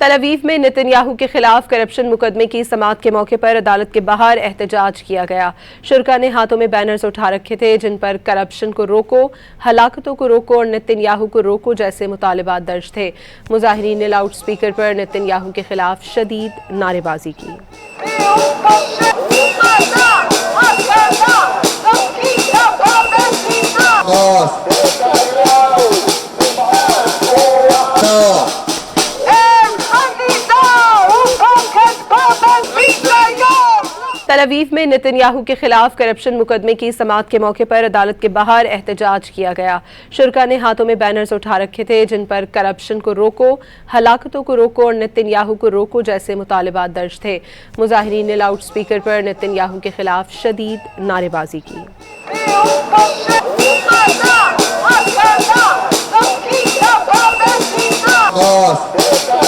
तल अवीव में नेतन्याहू के खिलाफ करप्शन मुकदमे की समाअत के मौके पर अदालत के बाहर एहतजाज किया गया। शुरका ने हाथों में बैनर्स उठा रखे थे जिन पर करप्शन को रोको, हलाकतों को रोको और नेतन्याहू को रोको जैसे मुतालिबात दर्ज थे। मुजाहिरीन ने लाउड स्पीकर पर नेतन्याहू के खिलाफ शदीद नारेबाजी की। तल अवीव में नेतन्याहू के खिलाफ करप्शन मुकदमे की समाअत के मौके पर अदालत के बाहर एहतजाज किया गया। शुरका ने हाथों में बैनर्स उठा रखे थे जिन पर करप्शन को रोको, हलाकतों को रोको और नेतन्याहू को रोको जैसे मुतालिबात दर्ज थे। मुजाहिरीन ने लाउड स्पीकर पर नेतन्याहू के खिलाफ शदीद नारेबाजी की। Oh